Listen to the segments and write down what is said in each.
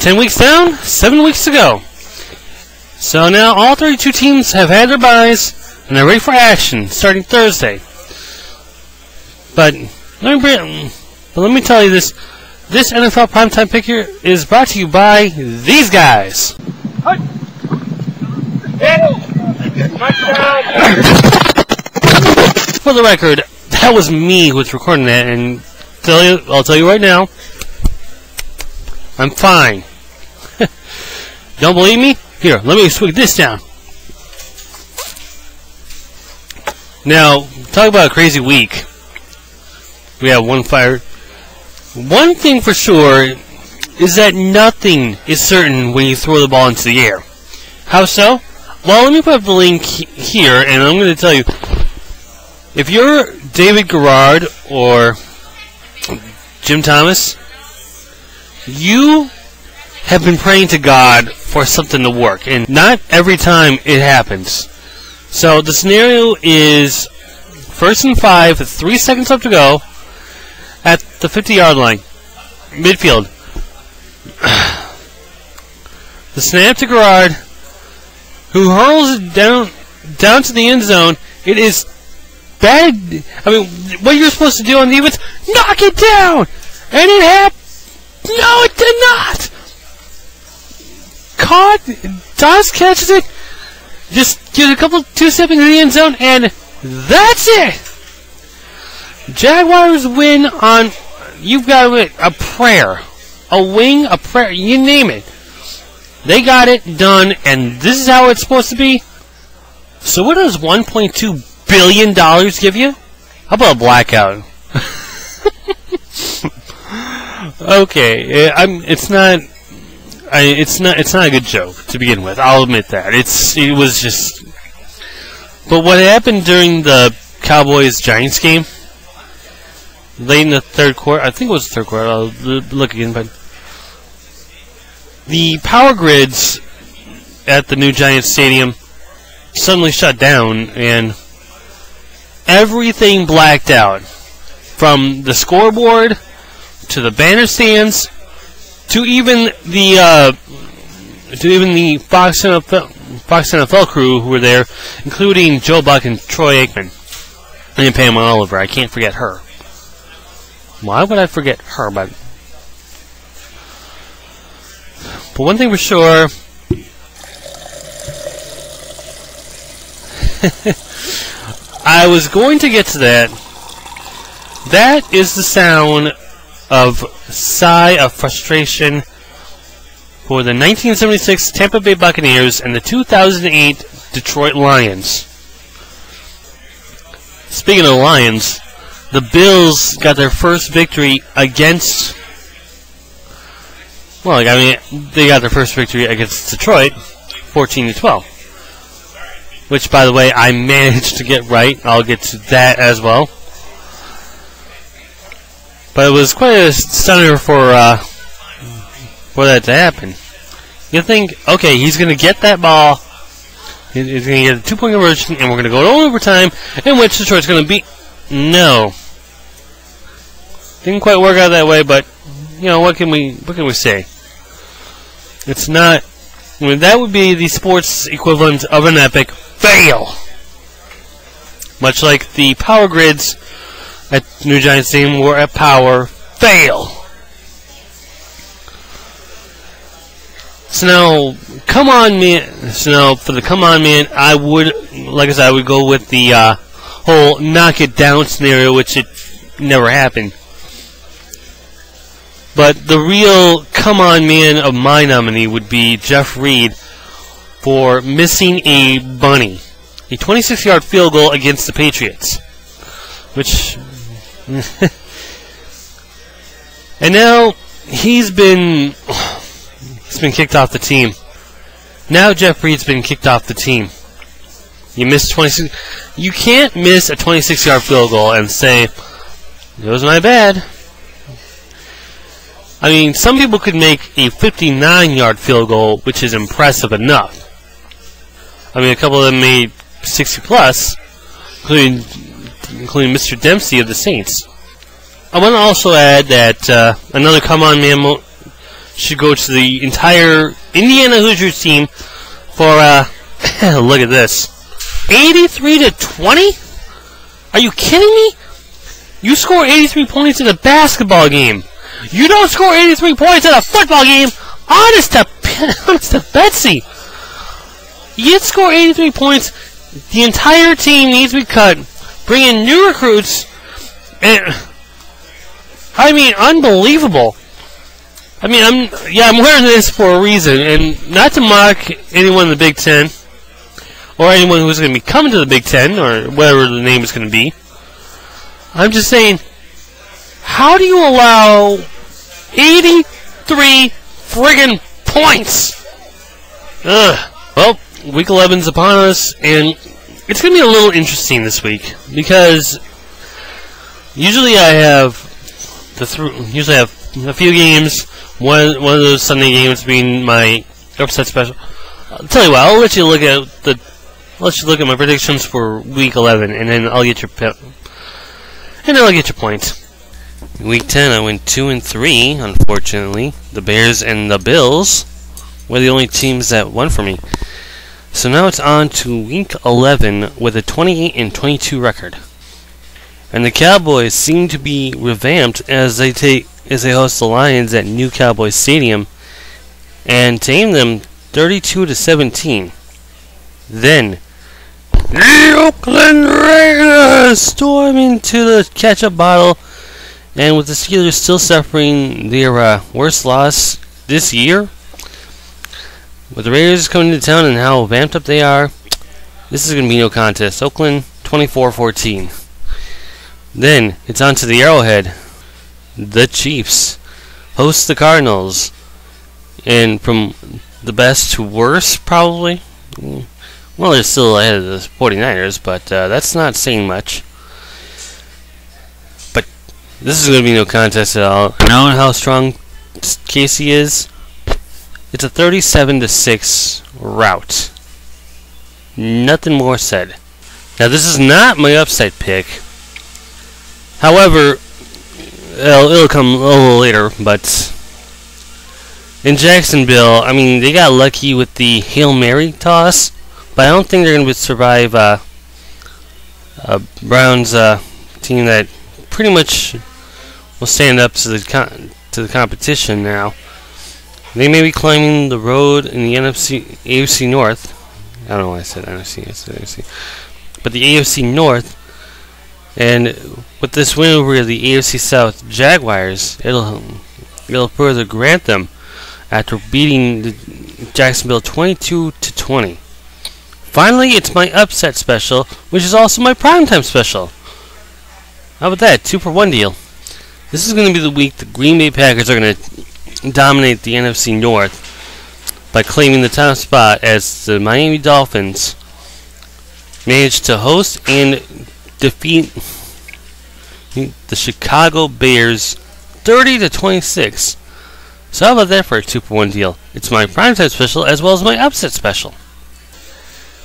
10 weeks down, 7 weeks to go. So now all 32 teams have had their byes, and they're ready for action starting Thursday. But let me tell you this. This NFL Primetime Pick here is brought to you by these guys. For the record, that was me who was recording that, and I'll tell you right now, I'm fine. Don't believe me? Here, let me swig this down. Now, talk about a crazy week. We have one fire. One thing for sure is that nothing is certain when you throw the ball into the air. How so? Well, let me put up the link here, and I'm going to tell you. If you're David Garrard or Jim Thomas, you have been praying to God for something to work, and not every time it happens. So the scenario is 1st and 5, 3 seconds left to go, at the 50-yard line, midfield. The snap to Garrard, who hurls it down to the end zone. It is bad. I mean, what you're supposed to do on defense, knock it down, and it happened. No, it did not. Caught. Doss catches it. Just gives a couple 2-stepping in the end zone, and that's it. Jaguars win on. You've got a prayer, a wing, a prayer. You name it. They got it done, and this is how it's supposed to be. So what does $1.2 billion give you? How about a blackout? Okay, it's not a good joke to begin with. I'll admit that. It was just. But what happened during the Cowboys-Giants game, late in the third quarter, I think it was the third quarter. I'll look again, but the power grids at the new Giants Stadium suddenly shut down, and everything blacked out, from the scoreboard to the banner stands to even the Fox NFL crew who were there, including Joe Buck and Troy Aikman and Pamela Oliver. I can't forget her. Why would I forget her? But one thing for sure. I was going to get to that. That is the sound of sigh of frustration for the 1976 Tampa Bay Buccaneers and the 2008 Detroit Lions. Speaking of Lions, the Bills got their first victory against. Well, I mean, they got their first victory against Detroit, 14-12. Which, by the way, I managed to get right. I'll get to that as well. But it was quite a stunner for that to happen. You think, okay, he's going to get that ball. He's going to get a 2-point conversion, and we're going to go to overtime, in which Detroit's going to beat. No. Didn't quite work out that way, but you know, what can we say? It's not. I mean, that would be the sports equivalent of an epic fail. Much like the power grids at New Giant Stadium were a power fail. So now, come on, man. So now, for the come on, man, I would, like I said, I would go with the whole knock it down scenario, which it never happened. But the real come on, man of my nominee would be Jeff Reed for missing a bunny. A 26-yard field goal against the Patriots. Which. And now, he's been kicked off the team. Now Jeff Reed's been kicked off the team. You missed 26. You can't miss a 26-yard field goal and say, it was my bad. I mean, some people could make a 59-yard field goal, which is impressive enough. I mean, a couple of them made 60-plus, including Mr. Dempsey of the Saints. I want to also add that another come-on man should go to the entire Indiana Hoosiers team for, look at this. 83-20? Are you kidding me? You score 83 points in a basketball game. You don't score 83 points in a football game. Honest to Betsy. You score 83 points. The entire team needs to be cut. Bring in new recruits. And I mean, unbelievable. I mean, I'm wearing this for a reason, and not to mock anyone in the Big Ten, or anyone who's going to be coming to the Big Ten, or whatever the name is going to be. I'm just saying, how do you allow 83 friggin' points? Ugh. Well, Week 11's upon us, and it's going to be a little interesting this week, because usually I have a few games, one of those Sunday games being my upset special. I'll tell you what, I'll let you look at my predictions for Week 11, and then I'll get your points. Week 10, I went 2-3. Unfortunately, the Bears and the Bills were the only teams that won for me. So now it's on to Week 11 with a 28-22 record, and the Cowboys seem to be revamped as they host the Lions at New Cowboys Stadium and tame them 32-17. Then the Oakland Raiders storm into the ketchup bottle, and with the Steelers still suffering their worst loss this year, with the Raiders coming to town and how vamped up they are, this is going to be no contest. Oakland 24-14. Then it's on to the Arrowhead. The Chiefs host the Cardinals, and from the best to worst, probably. Well, they're still ahead of the 49ers, but that's not saying much. But this is going to be no contest at all. Knowing how strong Casey is, it's a 37-6 rout. Nothing more said. Now, this is not my upset pick. However, it'll come a little later, but in Jacksonville, I mean, they got lucky with the Hail Mary toss, but I don't think they're going to survive Brown's team that pretty much will stand up to the competition now. They may be climbing the road in the AFC North. I don't know why I said NFC. I said AFC. But the AFC North, and with this win over the AFC South Jaguars, it'll further grant them after beating the Jacksonville 22-20. Finally, it's my upset special, which is also my primetime special. How about that? 2-for-1 deal. This is going to be the week the Green Bay Packers are going to dominate the NFC North by claiming the top spot as the Miami Dolphins managed to host and defeat the Chicago Bears 30-26. So how about that for a 2-for-1 deal? It's my primetime special as well as my upset special.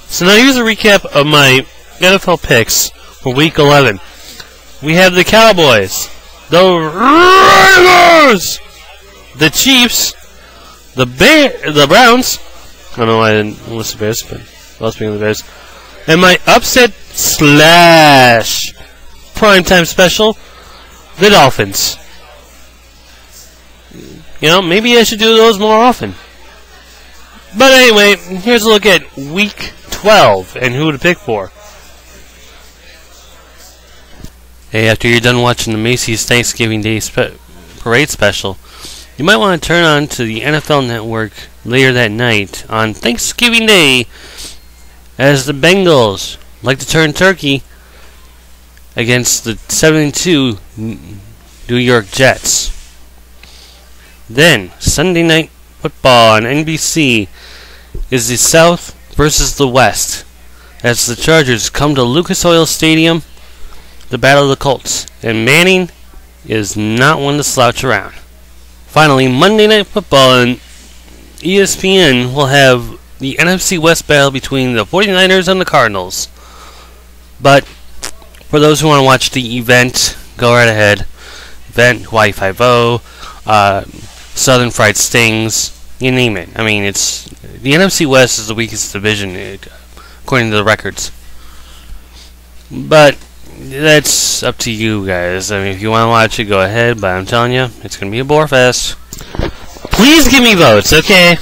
So now here's a recap of my NFL picks for Week 11. We have the Cowboys, the Raiders, the Chiefs, the Browns. I don't know why I didn't list the Bears, but I was speaking of the Bears. And my upset / primetime special, the Dolphins. You know, maybe I should do those more often. But anyway, here's a look at Week 12 and who to pick for. Hey, after you're done watching the Macy's Thanksgiving Day Parade special, you might want to turn on to the NFL Network later that night on Thanksgiving Day as the Bengals like to turn turkey against the 7-2 New York Jets. Then, Sunday Night Football on NBC is the South versus the West as the Chargers come to Lucas Oil Stadium, the Battle of the Colts, and Manning is not one to slouch around. Finally, Monday Night Football on ESPN will have the NFC West battle between the 49ers and the Cardinals. But for those who want to watch the event, go right ahead. Event Hawaii 5-0, Southern Fried Stings, you name it. I mean, it's the NFC West is the weakest division according to the records. But that's up to you guys. I mean, if you want to watch it, go ahead. But I'm telling you, it's gonna be a bore fest. Please give me votes, okay?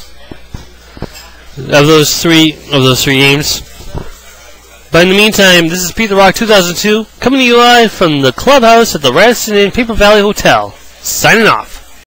Of those three games. But in the meantime, this is Pete the Rock 2002 coming to you live from the clubhouse at the Radisson Inn Paper Valley Hotel. Signing off.